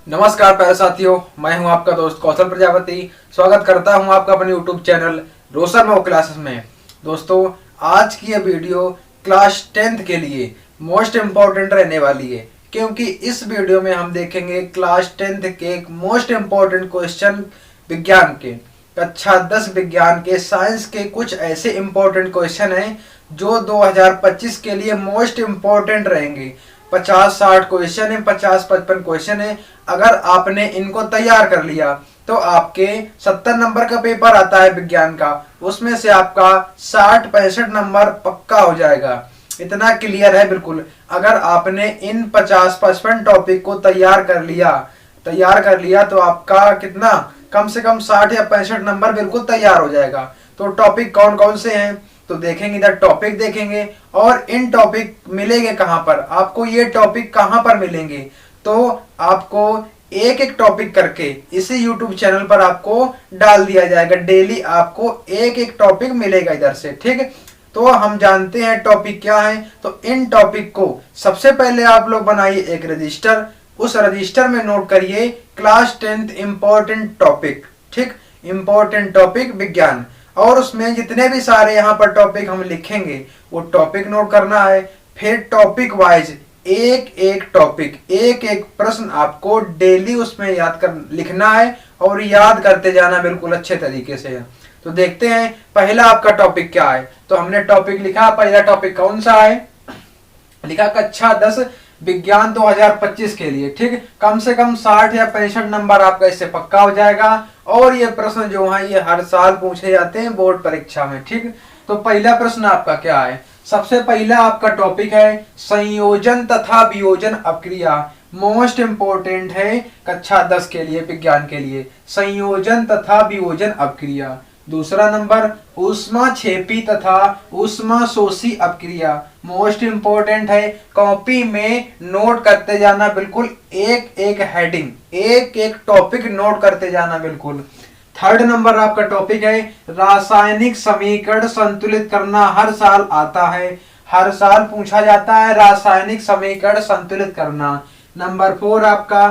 नमस्कार प्यारे साथियों, मैं हूं आपका दोस्त कौशल प्रजापति। स्वागत करता हूं आपका अपने YouTube चैनल रोशन मॉक क्लासेस में। दोस्तों, आज की यह वीडियो क्लास 10th के लिए मोस्ट इम्पोर्टेंट रहने वाली है, क्योंकि इस वीडियो में हम देखेंगे क्लास 10th के एक मोस्ट इम्पोर्टेंट क्वेश्चन विज्ञान के, कक्षा 10 विज्ञान के साइंस के कुछ ऐसे इम्पोर्टेंट क्वेश्चन हैं जो 2025 के लिए मोस्ट इम्पोर्टेंट रहेंगे। 50-60 क्वेश्चन है, 50-55 क्वेश्चन है। अगर आपने इनको तैयार कर लिया तो आपके 70 नंबर का पेपर आता है विज्ञान का, उसमें से आपका 60-65 नंबर पक्का हो जाएगा। इतना क्लियर है बिल्कुल। अगर आपने इन 50-55 टॉपिक को तैयार कर लिया तो आपका कितना, कम से कम 60 या 65 नंबर बिल्कुल तैयार हो जाएगा। तो टॉपिक कौन कौन से हैं तो देखेंगे, इधर टॉपिक देखेंगे। और इन टॉपिक मिलेंगे कहां पर, आपको ये टॉपिक कहां पर मिलेंगे, तो आपको एक एक टॉपिक करके इसी YouTube चैनल पर आपको डाल दिया जाएगा। डेली आपको एक एक टॉपिक मिलेगा इधर से, ठीक है। तो हम जानते हैं टॉपिक क्या है। तो इन टॉपिक को सबसे पहले आप लोग बनाइए एक रजिस्टर, उस रजिस्टर में नोट करिए क्लास 10th इंपॉर्टेंट टॉपिक, ठीक, इंपॉर्टेंट टॉपिक विज्ञान। और उसमें जितने भी सारे यहाँ पर टॉपिक हम लिखेंगे वो टॉपिक नोट करना है। फिर टॉपिक वाइज एक एक टॉपिक, एक एक प्रश्न आपको डेली उसमें लिखना है और याद करते जाना बिल्कुल अच्छे तरीके से। तो देखते हैं पहला आपका टॉपिक क्या है। तो हमने टॉपिक लिखा, पहला टॉपिक कौन सा है, लिखा कक्षा 10 विज्ञान 2025 के लिए, ठीक। कम से कम 60 या 65 नंबर आपका इससे पक्का हो जाएगा। और ये प्रश्न जो है ये हर साल पूछे जाते हैं बोर्ड परीक्षा में, ठीक। तो पहला प्रश्न आपका क्या है, सबसे पहला आपका टॉपिक है संयोजन तथा वियोजन अपक्रिया। मोस्ट इंपोर्टेंट है कक्षा 10 के लिए, विज्ञान के लिए, संयोजन तथा वियोजन अपक्रिया। दूसरा नंबर ऊष्माक्षेपी तथा ऊष्मा शोषी अपक्रिया। मोस्ट इंपोर्टेंट है, कॉपी में नोट करते जाना बिल्कुल, एक एक हेडिंग, एक एक टॉपिक नोट करते जाना बिल्कुल। थर्ड नंबर आपका टॉपिक है रासायनिक समीकरण संतुलित करना। हर साल आता है, हर साल पूछा जाता है रासायनिक समीकरण संतुलित करना। नंबर 4 आपका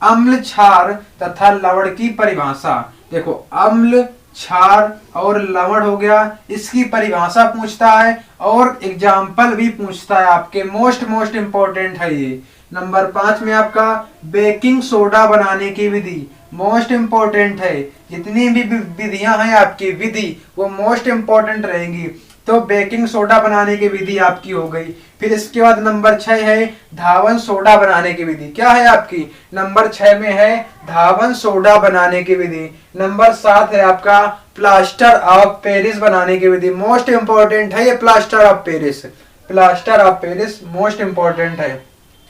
अम्ल, क्षार तथा लवण की परिभाषा। देखो, अम्ल, क्षार और लवण हो गया, इसकी परिभाषा पूछता है और एग्जाम्पल भी पूछता है आपके। मोस्ट इंपोर्टेंट है ये। नंबर 5 में आपका बेकिंग सोडा बनाने की विधि। मोस्ट इंपोर्टेंट है, जितनी भी विधियां हैं आपकी विधि वो मोस्ट इंपोर्टेंट रहेंगी। तो बेकिंग सोडा बनाने की विधि आपकी हो गई। फिर इसके बाद नंबर 6 है धावन सोडा बनाने की विधि। क्या है आपकी, नंबर 6 में है धावन सोडा बनाने की विधि। नंबर 7 है आपका प्लास्टर ऑफ पेरिस बनाने की विधि। मोस्ट इंपोर्टेंट है ये plaster of Paris, plaster of Paris most important है।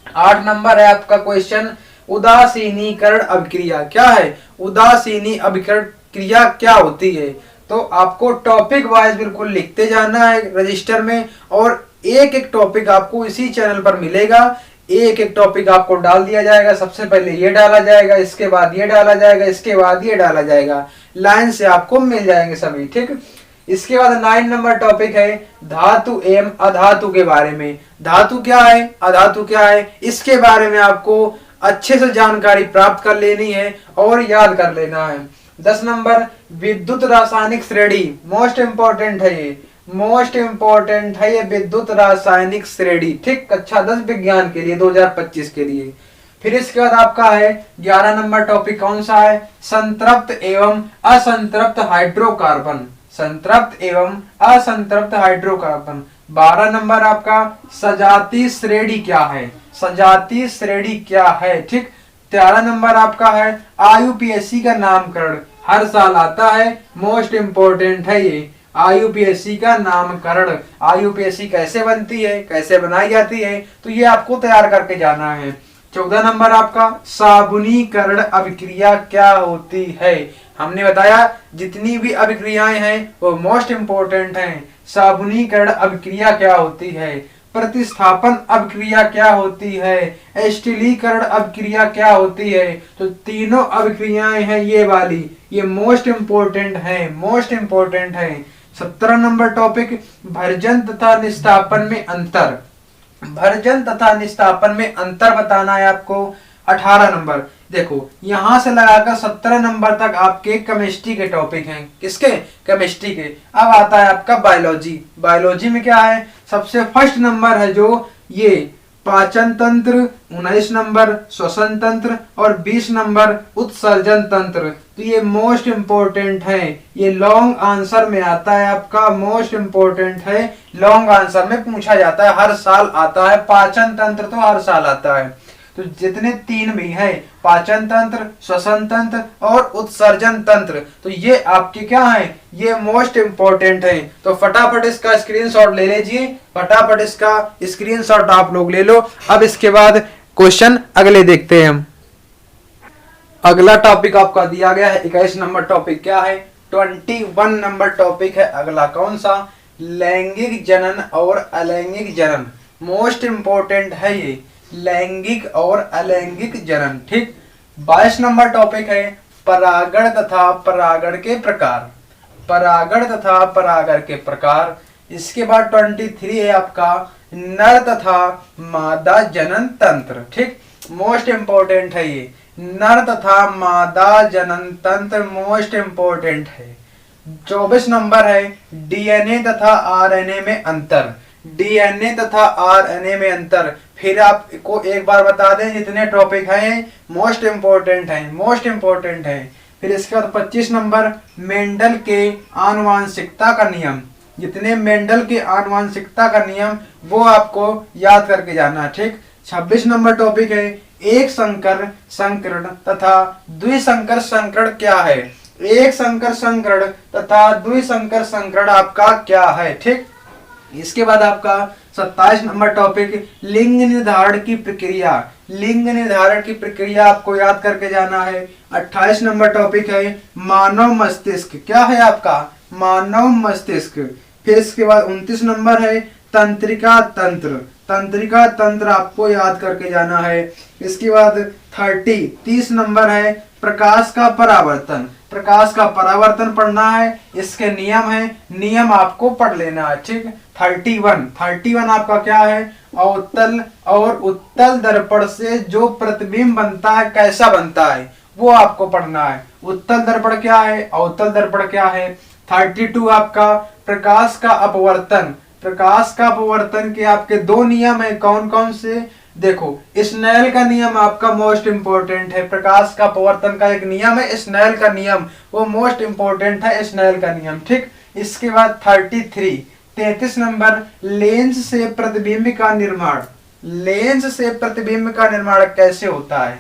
8 नंबर है आपका क्वेश्चन उदासीनीकरण अभिक्रिया। क्या है उदासीनी अभिकरण क्रिया, क्या होती है। तो आपको टॉपिक वाइज बिल्कुल लिखते जाना है रजिस्टर में, और एक एक टॉपिक आपको इसी चैनल पर मिलेगा। एक एक टॉपिक आपको डाल दिया जाएगा। सबसे पहले ये डाला जाएगा, इसके बाद ये डाला जाएगा, इसके बाद ये डाला जाएगा। लाइन से आपको मिल जाएंगे सभी, ठीक। इसके बाद 9 नंबर टॉपिक है धातु एवं अधातु के बारे में। धातु क्या है, अधातु क्या है, इसके बारे में आपको अच्छे से जानकारी प्राप्त कर लेनी है और याद कर लेना है। 10 नंबर विद्युत रासायनिक श्रेणी। मोस्ट इंपोर्टेंट है ये, मोस्ट इंपोर्टेंट है ये विद्युत रासायनिक श्रेणी, ठीक, कक्षा 10 विज्ञान के लिए 2025 के लिए। फिर इसके बाद आपका है 11 नंबर टॉपिक कौन सा है, संतृप्त एवं असंतृप्त हाइड्रोकार्बन। संतृप्त एवं असंतृप्त हाइड्रोकार्बन। 12 नंबर आपका सजातीय श्रेणी क्या है, सजातीय श्रेणी क्या है, ठीक। 13 नंबर आपका है आयुपीएससी का नामकरण। हर साल आता है, मोस्ट इंपोर्टेंट है ये आयुपीएससी का नामकरण। आयुपीएससी कैसे बनती है, कैसे बनाई जाती है, तो ये आपको तैयार करके जाना है। 14 नंबर आपका साबुनीकरण अभिक्रिया क्या होती है। हमने बताया जितनी भी अभिक्रियाएं हैं वो मोस्ट इंपोर्टेंट हैं। साबुनीकरण अभिक्रिया क्या होती है, प्रतिस्थापन अभिक्रिया क्या होती है, एस्टिलीकरण अभिक्रिया क्या होती है। तो तीनों अभिक्रियाएं हैं ये वाली, ये मोस्ट इंपोर्टेंट है, मोस्ट इंपोर्टेंट है। 17 नंबर टॉपिक भर्जन तथा निस्तापन में अंतर। भर्जन तथा निस्तापन में अंतर बताना है आपको। 18 नंबर देखो यहां से लगाकर 17 नंबर तक आपके केमिस्ट्री के टॉपिक हैं। किसके? केमिस्ट्री के। अब आता है आपका बायोलॉजी। बायोलॉजी में क्या है? सबसे फर्स्ट नंबर है जो ये पाचन तंत्र, 19 नंबर श्वसन तंत्र और 20 नंबर उत्सर्जन तंत्र। तो ये मोस्ट इंपोर्टेंट है, ये लॉन्ग आंसर में आता है आपका, मोस्ट इंपोर्टेंट है, लॉन्ग आंसर में पूछा जाता है, हर साल आता है। पाचन तंत्र तो हर साल आता है। तो जितने तीन भी है, पाचन तंत्र, श्वसन तंत्र और उत्सर्जन तंत्र, तो ये आपके क्या है? ये मोस्ट इंपोर्टेंट है। तो फटाफट इसका स्क्रीनशॉट ले लीजिए, फटाफट इसका स्क्रीनशॉट आप लोग ले लो। अब इसके बाद क्वेश्चन अगले देखते हैं हम। अगला टॉपिक आपका दिया गया है 21 नंबर टॉपिक क्या है? 21 नंबर टॉपिक है अगला कौन सा? लैंगिक जनन और अलैंगिक जनन। मोस्ट इंपोर्टेंट है ये, लैंगिक और अलैंगिक जनन। ठीक। 22 नंबर टॉपिक है परागण तथा परागण के प्रकार। परागण तथा परागण के प्रकार। इसके बाद 23 है आपका नर तथा मादा जनन तंत्र। ठीक। मोस्ट इंपोर्टेंट है ये, नर तथा मादा जनन तंत्र मोस्ट इंपोर्टेंट है। 24 नंबर है डीएनए तथा आरएनए में अंतर। डीएनए तथा आरएनए में अंतर। फिर आपको एक बार बता दें जितने टॉपिक हैं मोस्ट इंपोर्टेंट हैं, मोस्ट इंपोर्टेंट हैं। फिर इसके बाद 25 नंबर मेंडल के आनुवांशिकता का नियम। जितने मेंडल के आनुवांशिकता का नियम वो आपको याद करके जाना है। ठीक। 26 नंबर टॉपिक है एक संकर संकरण तथा द्विसंकर संकरण क्या है? एक संकर संकरण तथा द्विसंकर संकरण आपका क्या है? ठीक। इसके बाद आपका 27 नंबर टॉपिक लिंग निर्धारण की प्रक्रिया। लिंग निर्धारण की प्रक्रिया आपको याद करके जाना है। 28 नंबर टॉपिक है मानव मस्तिष्क। क्या है आपका? मानव मस्तिष्क। फिर इसके बाद 29 नंबर है तंत्रिका तंत्र। तंत्रिका तंत्र आपको याद करके जाना है। इसके बाद 30 नंबर है प्रकाश का परावर्तन। प्रकाश का परावर्तन पढ़ना है, इसके नियम है, नियम आपको पढ़ लेना है। ठीक। 31 आपका क्या है? अवतल और उत्तल दर्पण से जो प्रतिबिंब बनता है कैसा बनता है वो आपको पढ़ना है। उत्तल दर्पण क्या है, अवतल दर्पण क्या है। 32 आपका प्रकाश का अपवर्तन। प्रकाश का अपवर्तन के आपके दो नियम है, कौन कौन से? देखो स्नेल का नियम आपका मोस्ट इंपोर्टेंट है। प्रकाश का अपवर्तन का एक नियम है स्नेल का नियम, वो मोस्ट इंपोर्टेंट है, स्नेल का नियम। ठीक। इसके बाद 33 नंबर लेंस से प्रतिबिंब का निर्माण। लेंस से प्रतिबिंब का निर्माण कैसे होता है।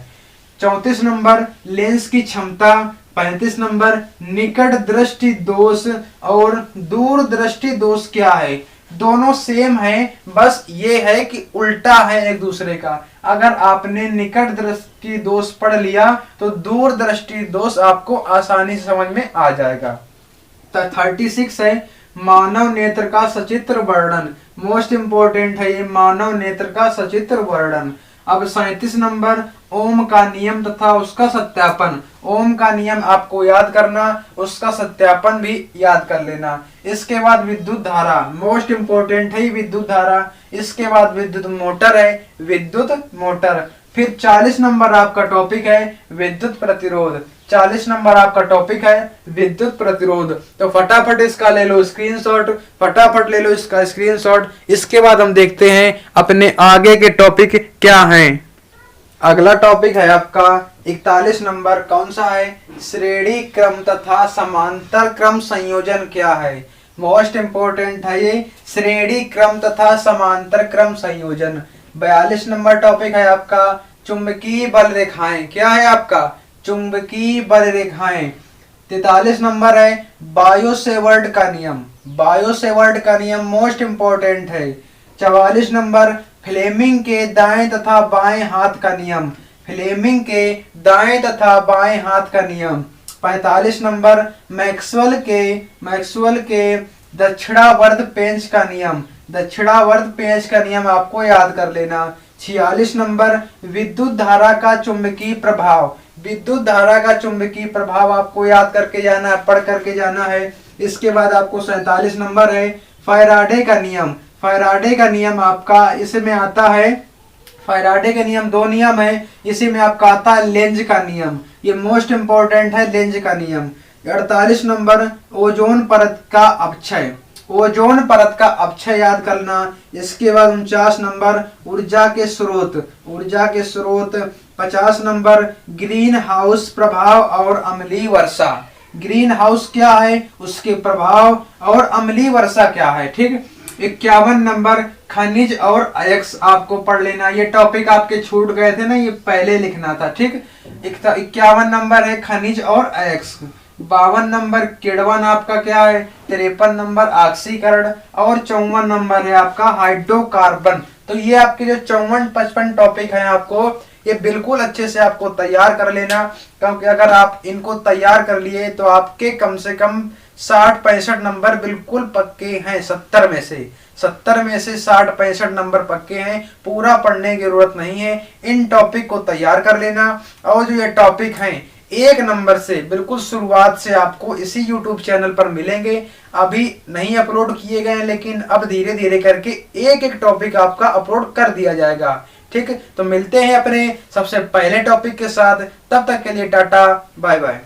34 नंबर लेंस की क्षमता। 35 नंबर निकट दृष्टि दोष और दूर दृष्टि दोष क्या है? दोनों सेम है, बस ये है कि उल्टा है एक दूसरे का। अगर आपने निकट दृष्टि दोष पढ़ लिया तो दूर दृष्टि दोष आपको आसानी से समझ में आ जाएगा। 36 है मानव नेत्र का सचित्र वर्णन। मोस्ट इंपोर्टेंट है ये मानव नेत्र का सचित्र वर्णन। अब 37 नंबर ओम का नियम तथा उसका सत्यापन। ओम का नियम आपको याद करना, उसका सत्यापन भी याद कर लेना। इसके बाद विद्युत धारा, मोस्ट इंपोर्टेंट है विद्युत धारा। इसके बाद विद्युत मोटर है, विद्युत मोटर। फिर 40 नंबर आपका टॉपिक है विद्युत प्रतिरोध। 40 नंबर आपका टॉपिक है विद्युत प्रतिरोध। तो फटाफट इसका ले लो स्क्रीनशॉट, फटाफट ले लो इसका स्क्रीनशॉट। इसके बाद हम देखते हैं अपने आगे के टॉपिक क्या हैं। अगला टॉपिक है आपका 41 नंबर, कौन सा है? श्रेणी क्रम तथा समांतर क्रम संयोजन क्या है? मोस्ट इंपोर्टेंट है ये श्रेणी क्रम तथा समांतर क्रम संयोजन। 42 नंबर टॉपिक है आपका चुंबकीय बल रेखाएं। क्या है आपका? चुंबकीय बल रेखाएं। 43 नंबर है बायो-सेवर्ट का नियम। बायो-सेवर्ट का नियम मोस्ट इंपोर्टेंट है। 44 नंबर फ्लेमिंग के दाएं तथा बाएं हाथ का नियम। फ्लेमिंग के दाएं तथा बाएं हाथ का नियम। 45 नंबर मैक्सवेल के दक्षिणावर्त पेंच का नियम। दक्षिणावर्त पेंच का नियम आपको याद कर लेना। 46 नंबर विद्युत धारा का चुंबकीय प्रभाव। विद्युत धारा का चुंबकीय प्रभाव आपको याद करके जाना है, पढ़ करके जाना है। इसके बाद आपको 47 नंबर है फैराडे का नियम। फैराडे का नियम आपका इसमें आता है फैराडे के नियम, दो नियम है। इसी में आपका आता है लेंज का नियम, ये मोस्ट इंपॉर्टेंट है लेंज का नियम। 48 नंबर ओजोन परत का अपक्षय, ओजोन परत का अपक्षय याद करना। इसके बाद 49 नंबर ऊर्जा के स्रोत, ऊर्जा के स्रोत। 50 नंबर ग्रीन हाउस प्रभाव और अम्लीय वर्षा, ग्रीन हाउस क्या है, उसके प्रभाव और अम्लीय वर्षा क्या है, ठीक। 51 नंबर खनिज और अयस्क आपको पढ़ लेना, ये टॉपिक आपके छूट गए थे ना, ये पहले लिखना था, ठीक। 51 नंबर है खनिज और अयस्क। 52 नंबर किण्वन आपका क्या है। 53 नंबर ऑक्सीकरण और 54 नंबर है आपका हाइड्रोकार्बन। तो ये आपके जो 54-55 टॉपिक हैं आपको ये बिल्कुल अच्छे से आपको तैयार कर लेना, क्योंकि अगर आप इनको तैयार कर लिए तो आपके कम से कम 60-65 नंबर बिल्कुल पक्के हैं। 70 में से 60-65 नंबर पक्के हैं, पूरा पढ़ने की जरूरत नहीं है। इन टॉपिक को तैयार कर लेना। और जो ये टॉपिक हैं 1 नंबर से बिल्कुल शुरुआत से आपको इसी YouTube चैनल पर मिलेंगे। अभी नहीं अपलोड किए गए हैं, लेकिन अब धीरे धीरे करके एक एक टॉपिक आपका अपलोड कर दिया जाएगा, ठीक। तो मिलते हैं अपने सबसे पहले टॉपिक के साथ, तब तक के लिए टाटा बाय बाय।